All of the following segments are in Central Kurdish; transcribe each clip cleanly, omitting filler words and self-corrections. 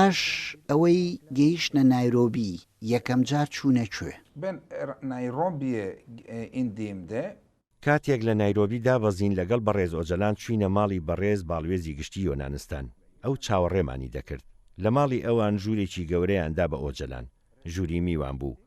پاش ئەوەی گەیشتە نایرۆبی یەکەم جار چوونە کوێ؟ Ben Nairobi'ye indiğimde کاتێک لە نایرۆبی دابەزین لەگەڵ بەڕێز ئۆجەلان چوینە ماڵی بەڕێز باڵوێزی گشتی یۆنانستان. ئەو چاوەڕێمانی دەکرد. لە ماڵی ئەوان ژوورێکی گەورەیاندا بە ئۆجەلان. ژووری میوان بوو.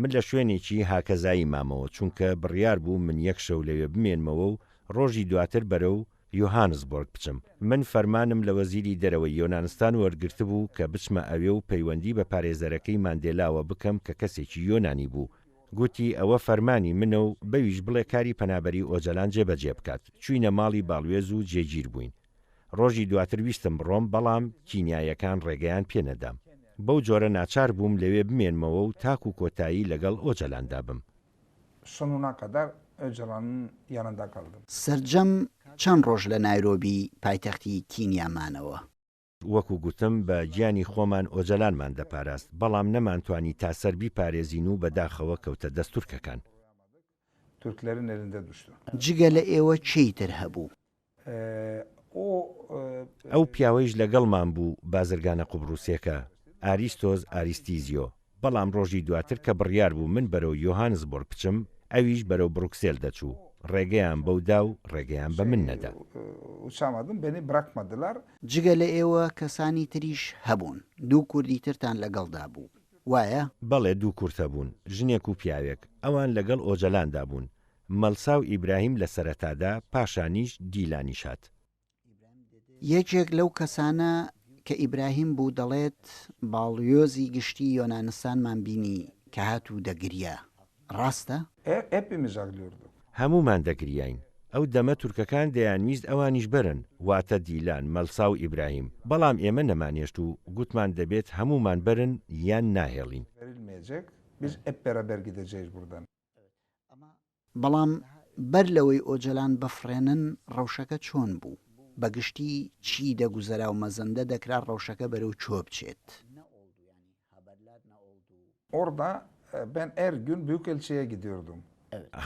من لە شوێنێکی هاکەزایی مامەوە چونکە بڕیار بوو من یەک شەو لەوێ بمێنمەوە و ڕۆژی دواتر بەرەو یۆهانسبۆرگ بچم. من فەرمانم لە وەزیری دەرەوەی یۆنانستان وەرگرتە بوو کە بچمە ئەوێ و پەیوەندی بە پارێزەرەکەی ماندێلاوە بکەم کە کەسێکی یۆنانی بوو. گوتی ئەوە فەرمانی منە و بەویش بڵێ کاری پەنابەری ئۆجەلان جێبەجێ بکات. چوینە ماڵی باڵوێز و جێگیر بووین. ڕۆژی دواتر ویستم بڕۆم بەڵام کینیایەکان ڕێگەیان پێنەدام. بەو جۆرە ناچار بووم لەوێ بمێنمەوە و تاکو کۆتایی لەگەڵ ئۆجەلاندا بم. sonuna kadar Öcalan'ın yanında kaldım. سەرجەم چەند ڕۆژ لە نایرۆبی پایتەختی کینیامانەوە. وەکو گوتم بە گیانی خۆمان ئۆجەلانمان دەپاراست بەڵام نەمانتوانی تا سەربی پارێزین و بەداخەوە کەوتە دەست تورکەکان. Türklerin elinde düştü. جگە لە ئێوە چیتر هەبوو؟ ئەو پیاوەیش لەگەڵمان بوو بازرگانە قوبروسیەکە ئاریستۆز ئاریستیزیۆ. بەڵام ڕۆژی دواتر کە بڕیار بوو من بەرەو یۆهانسبۆرگ بچم ئەویش بەرەو بروکسێل دەچوو. ڕێگەیان بەودا و ڕێگەیان بە من نەدا. Uçamadım, beni bırakmadılar. جگە لە ئێوە کەسانی تریش هەبوون. دوو کوردی ترتان لەگەڵدا بوو. وایە؟ بەڵێ دوو کورتە بوون ژنێک و پیاوێک ئەوان لەگەڵ ئۆجەلاندا بوون. مەلسا و ئیبراهیم لە سەرەتادا پاشانیش دیلانیش هات. یەکێک لەو کەسانە کە ئیبراهیم بوو دەڵێت باڵیۆزی گشتی یۆنانستانمان بینی کە هاتوو دەگریا. ڕاستە؟ Hepimiz ağlıyorduk. هەمومان دەگریین. ئەو دەمە تورکەکان دەیانویست ئەوانیش برن واتە دیلان مەلسا و ئیبراهیم. بەڵام ئێمە نەمانێشت و گوتمان دەبێت هەمومان برن یان ناهێڵین. Verilmeyecek. Biz hep beraber gideceğiz buradan. بەڵام بەر لەوەی ئۆجەلان بەفرێنن ڕەوشەکە چۆن بوو؟ بەگشتی چی دەگوزەرا و مەزەندە دەکرا ڕەوشەکە بەرەو چۆ بچێت؟ Orada ben her gün Büyükelçi'ye gidiyordum.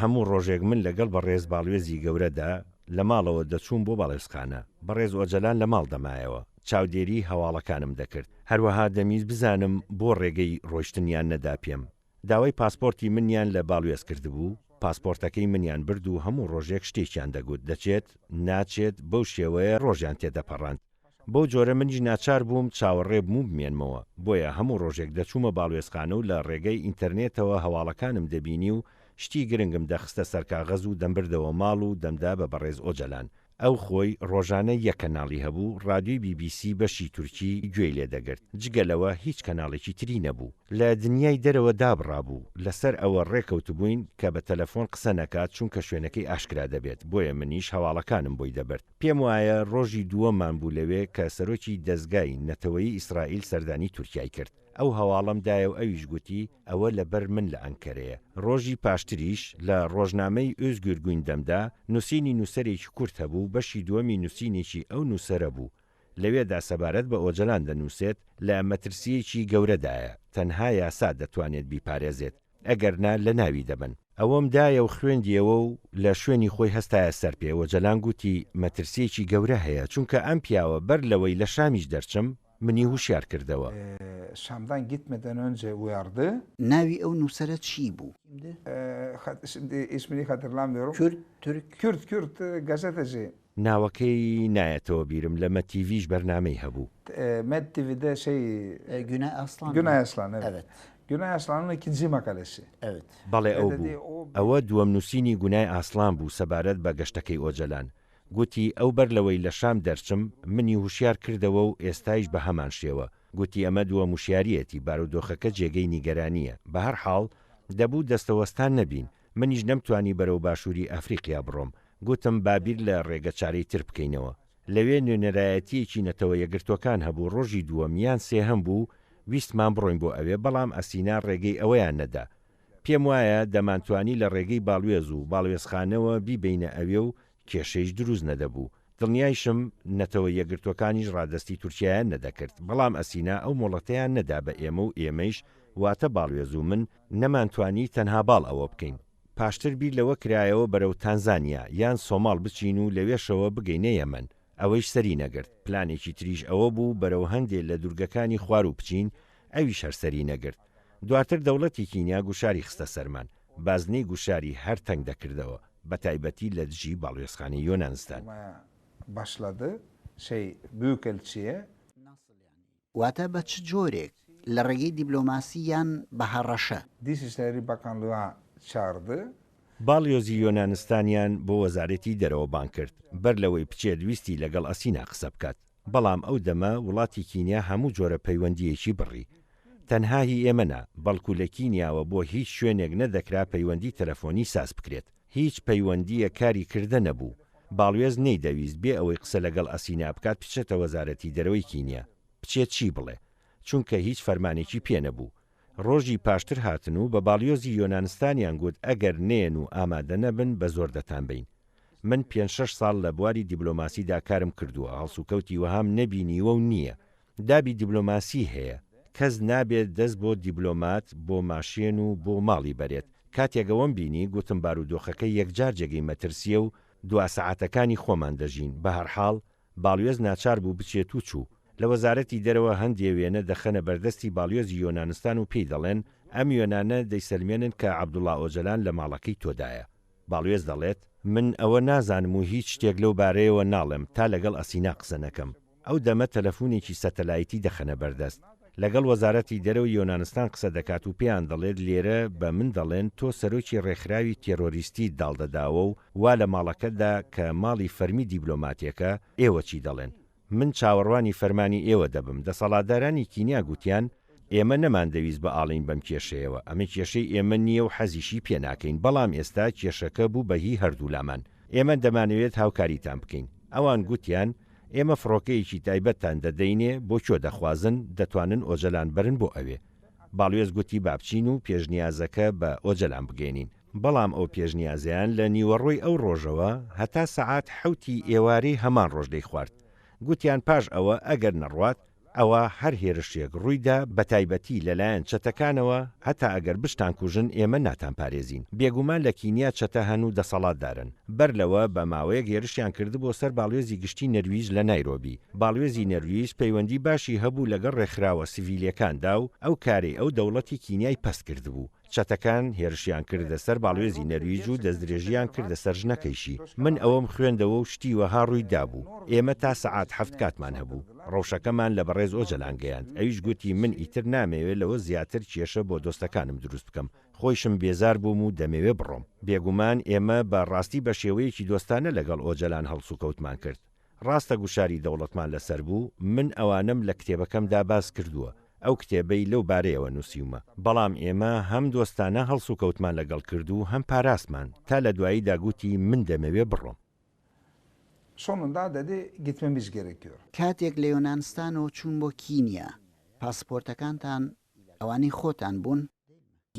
هەموو ڕۆژێک من لەگەڵ بەڕێز باڵوێزی گەورەدا لە ماڵەوە دەچوون بۆ باڵێزخانە. بەڕێز ئۆجەلان لە ماڵ دەمایەوە. چاودێری هەواڵەکانم دەکرد. هەروەها دەمیست بزانم بۆ ڕێگەی ڕۆیشتنیان نەدا پێم. داوای پاسپۆرتی منیان لە باڵوێز کردبوو. پاسپۆرتەکەی منیان برد و هەموو ڕۆژێک شتێکیان دەگوت دەچێت ناچێت بەو شێوەیە ڕۆژیان تێدەپەڕاند. بەو جۆرە منیش ناچار بووم چاوەڕێ بووم بمێنمەوە. بۆیە هەموو ڕۆژێک دەچوومە باڵوێزخانە و لە ڕێگەی ئینتەرنێتەوە هەواڵەکانم دەبینی و شتی گرنگم دەخستە سەرکاغەز و دەمبردەوە ماڵ و دەمدا بە بەڕێز ئۆجەلان. ئەو خۆی ڕۆژانە یەک کەناڵی هەبوو ڕادیۆی BBC بەشی تورکی گوێی لێ دەگرت. جگەلەوە هیچ کەناڵێکی تری نەبوو. لە دنیای دەرەوە دابڕابوو. لەسەر ئەوە ڕێکەوت بووین کە بە تەلەفۆن قسە نەکات چونکە شوێنەکەی ئاشکرا دەبێت. بۆیە منیش هەواڵەکانم بۆی دەبرد. پێم وایە ڕۆژی دووەممان بوو لەوێ کە سەرۆکی دەستگای نەتەوەی ئیسرائیل سەردانی تورکیای کرد. ئەو هەواڵەمدایە و ئەویش گوتی ئەوە لەبەر من لە ئەنکەرەیە. ڕۆژی پاشتریش لە ڕۆژنامەی ئۆزگور گویندەمدا نووسینی نووسەرێکی کورت هەبوو بەشی دووەمی نووسینێکی ئەو نووسەرە بوو. لەوێدا سەبارەت بە ئۆجەلان دەنووسێت لە مەترسیەکی گەورەدایە تەنها یاسا دەتوانێت بیپارێزێت ئەگەرنا لە ناوی دەبن. ئەوەم دایە و خوێندیەوە و لە شوێنی خۆی هەستایە سەر پێ. ئۆجەلان گوتی مەترسیەکی گەورە هەیە چونکە ئەم پیاوە بەر لەوەی لە شامیش دەرچم منی هوشیار کردەوە. Şam'dan gitmeden önce uyardı. ناوی ئەو نووسەرە چی بوو؟ Şimdi ismini hatırlamıyorum. Kürt gazeteci. ناوەکەی نایەتەوە بیرم لە مەتیڤیش بەرنامەی هەبوو. Med TV'de Günay Aslan. Günay Aslan, evet. Evet. Günay Aslan'ın ikinci makalesi. Evet. بەڵێ ئەو بوو. ئەوە دووەم نووسینی گونای ئاسلان بوو سەبارەت بە گەشتەکەی ئۆجەلان. گوتی ئەو بەر لەوەی لە شام دەرچم منی هوشیار کردەوە و ئێستایش بە هەمان شێوە. گوتی ئەمە دووە موشیارەتی بارودۆخەکە جێگەی نیگەرانیە. بە هەر حاڵ دەبوو دەستەوەستان نەبین. منیش نەمتوانی بەرەو باشووری ئەفریقیا بڕۆم. گوتم بابیر لە ڕێگە چارەی تر بکەینەوە. لەوێ نوێنەرایەتیەکی نەتەوە یەگرتوەکان هەبوو. ڕۆژی دووەمیان سێهەم بوو ویستمان بڕۆین بۆ ئەوێ بەڵام ئەسینا ڕێگەی ئەوەیان نەدا. پێم وایە دەمانتوانی لە ڕێگەی باڵوێز و باڵوێزخانەوە بیبینە ئەوێ و کێشەیش دروست نەدەبوو. دڵنیایشم نەتەوە یەگرتوەکانیش ڕادستی تورکیایان نەدەکرد. بەڵام ئەسینا ئەو مۆڵەتەیان نەدا بە ئێمە و ئێمەیش واتە باڵوێز و من نەمانتوانی تەنها باڵ ئەوە بکەین. پاشتر بیر لەوە کرایەوە بەرەو تانزانیا یان سۆماڵ بچین و لەوێشەوە بگەینە یەمەن. ئەوەیش سەری نەگرت. پلانێکی تریش ئەوە بوو بەرەو هەندێک لە دوورگەکانی خوار و بچین، ئەویش هەر سەری نەگرت. دواتر دەوڵەتی کینیا گوشاری خستە سەرمان، بازنەی گوشاری هەر تەنگ دەکردەوە، بە تایبەتی لە دژی باڵێۆزخانەی یۆنانستان. Başladı. Büyükelçiye. واتە بە چ جۆرێک لە ڕێگەی دیبلۆماسییان بە هەڕەشە؟ Dışişleri Bakanlığı'na çağırdı. باڵیۆزی یۆنانستانیان بۆ وەزارەتی دەرەوەبان کرد، بەر لەوەی بچێت ویستی لەگەڵ ئەسینا قسە بکات. بەڵام ئەو دەمە وڵاتی کینیا هەموو جۆرە پەیوەندیەکی بڕی. تەنها هی ئێمەنا، بەڵکو لە کینیاوە بۆ هیچ شوێنێک نەدەکرا پەیوەندی تەلەفۆنی ساز بکرێت. هیچ پەیوەندیە کاری کردە نەبوو. باڵێز نەیدەویست بێ ئەوەی قسە لەگەڵ ئەسینا بکات بچێتە وەزارەتی دەرەوەی کینیا. بچێت چی بڵێ؟ چونکە هیچ فەرمانێکی پێ نەبوو. ڕۆژی پاشتر هاتن و بە باڵیۆزی یۆنانستانیان گوت ئەگەر نێن و ئامادە نەبن بە زۆر دەتان بین. من 5-6 ساڵ لە بواری دیبلۆماسیدا کارم کردووە، هەڵسوکەوتی وەهام نەبینیوە و نییە. دابی دیبلۆماسی هەیە، کەس نابێت دەست بۆ دیبلۆمات بۆ ماشێن و بۆ ماڵی بەرێت. کاتێکەوەم بینی گوتم بارودۆخەکەی یەکجار جێگەی مەترسیە و دوا سەعاتەکانی خۆمان دەژین. بە هەرحاڵ باڵیۆز ناچار بوو بچێت و چوو. لە وەزارەتی دەرەوە هەندێ وێنە دەخەنە بەردەستی باڵیۆزی یۆنانستان و پێی دەڵێن ئەم یۆنانە دەیسەلمێنن کە عەبدوڵڵا ئۆجەلان لە ماڵەکەی تۆدایە. باڵیۆز دەڵێت من ئەوە نازانم و هیچ شتێک لەو بارەیەوە ناڵێم تا لەگەڵ ئەسینا قسە نەکەم. ئەو دەمە تەلەفۆنێکی سەتەلایتی دەخەنە بەردەست. لەگەڵ وەزارەتی دەرەوەی یۆنانستان قسە دەکات و پێیان دەڵێت لێرە بە من دەڵێن تۆ سەرۆکی ڕێکخراوی تێرۆریستی داڵدەداوە و وا لە ماڵەکەتدا کە ماڵی فەرمی دیبلۆماتیەکە ئێوە چی دەڵێن؟ من چاوەڕوانی فەرمانی ئێوە دەبم. دەسەڵاتدارانی کینیا گوتیان ئێمە نەمان دەویست بە ئاڵین بەم کێشەیەوە، ئەمە کێشەی ئێمە نییە و حەزیشی پێناکەین، بەڵام ئێستا کێشەکە بوو بەهی هەردوو لامان. ئێمە دەمانەوێت هاوکاریتان بکەین. ئەوان گوتیان ئێمە فڕۆکەیەکی تایبەتتان دەدەینێ بۆ کۆ دەخوازن دەتوانن ئۆجەلان برن بۆ ئەوێ. باڵێز گوتی بابچین و پێشنیازەکە بە ئۆجەلان بگەێنین. بەڵام ئەو پێشنیازیان لە نیوەڕۆی ئەو ڕۆژەوە هەتا سەعات 7 ئێوارەی هەمان ڕۆژ دەی خوارد. گوتیان پاش ئەوە ئەگەر نەڕوات ئەوە هەر هێرشێک ڕوویدا بە تایبەتی لەلایەن چەتەکانەوە هەتا ئەگەر بشتان کوژن ئێمە ناتان پارێزین. بێگومان لە کینیا چەتە هەن و دەسەڵاتدارن. بەر لەوە بە ماوەیەک هێرشیان کردبوو سەر باڵێزی گشتی نەرویج لە نایرۆبی. باڵێزی نەرویج پەیوەندی باشی هەبوو لەگەڵ ڕێکخراوە سیڤیلەکاندا و ئەو کارەی ئەو دەوڵەتی کینیای پەس کردبوو. چەتەکان هێرشیان کردە سەر باڵێزی نەرویج و دەستدرێژیان کردە سەر ژنەکەیشی. من ئەوەم خوێندەوە و شتی وەها ڕوویدا بوو. ئێمە تا سەعات 7 کاتمان هەبوو. ڕەوشەکەمان لە بەڕێز ئۆجەلان گەیاند. ئەویش گوتی من ئیتر نامەوێت لەوە زیاتر کێشە بۆ دۆستەکانم دروست بکەم. خۆیشم بێزار بووم و دەمەوێ بڕۆم. بێگومان ئێمە بە ڕاستی بە شێوەیەکی دۆستانە لەگەڵ ئۆجەلان هەڵسوکەوتمان کرد. ڕاستە گوشاری دەوڵەتمان لەسەر بوو، من ئەوانم لە کتێبەکەمدا باس کردووە. ئەو کتێبەی لەو بارەیەوە نووسیومە. بەڵام ئێمە هەم دۆستانە هەڵسوکەوتمان لەگەڵ کرد و هەم پاراستمان تا لە دواییدا گوتی من دەمەوێ بڕۆم. Sonunda dedi gitmemiz gerekiyor. کاتێک لە یۆنانستانەوە چوون بۆ کینیا، پاسپۆرتەکانتان ئەوانەی خۆتان بوون؟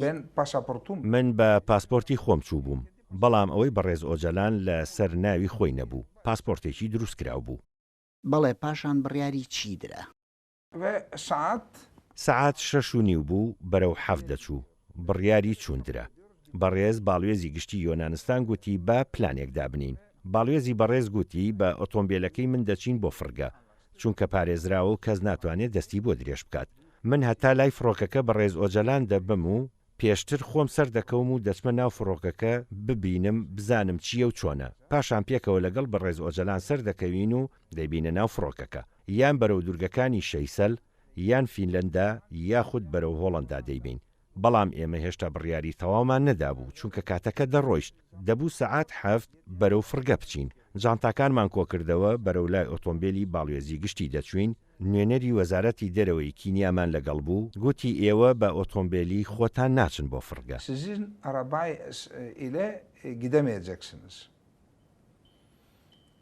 Ben pasaportum من بە پاسپۆرتی خۆم چوو بووم، بەڵام ئەوەی بەڕێز ئۆجەلان لە سەر ناوی خۆی نەبوو. پاسپۆرتێکی دروست کراو بوو. بەڵێ پاشان بڕیاری چی درا؟ ve سەعات 6:30 بوو بەرەو 7 دەچوو. بڕیاری چوندرا. بەڕێز باڵێزی گشتی یۆنانستان گوتی با پلانێک دابنین. باڵێزی بەڕێز گوتی بە ئۆتۆمبیلەکەی من دەچین بۆ فرگە، چونکە پارێزراوە و کەس ناتوانێت دەستی بۆ درێژ بکات. من هەتا لای فڕۆکەکە بەڕێز ئۆجەلان دەبم و پێشتر خۆم سەر دەکەوم و دەچمە ناو فڕۆکەکە ببینم بزانم چییە و چۆنە. پاشان پێکەوە لەگەڵ بەڕێز ئۆجەلان سەر دەکەوین و دەیبینە ناو فڕۆکەکە، یان بەرەو دوورگەکانی شەیسەل یان فینلەندا یاخود بەرەو هۆڵەندا دەیبین. بەڵام ئێمە هێشتا بڕیاری تەواومان نەدابوو، چونکە کاتەکە دەڕۆیشت. دەبوو سەعات 7 بەرەو فرگە بچین. جانتاکانمان کۆکردەوە بەرەو لای ئۆتۆمبیلی باڵێزی گشتی دەچوین. نوێنەری وەزارەتی دەرەوەی کینیامان لەگەڵ بوو، گوتی ئێوە بە ئۆتۆمبیلی خۆتان ناچن بۆ فرگە. sizin arabayla gidemeyeceksiniz.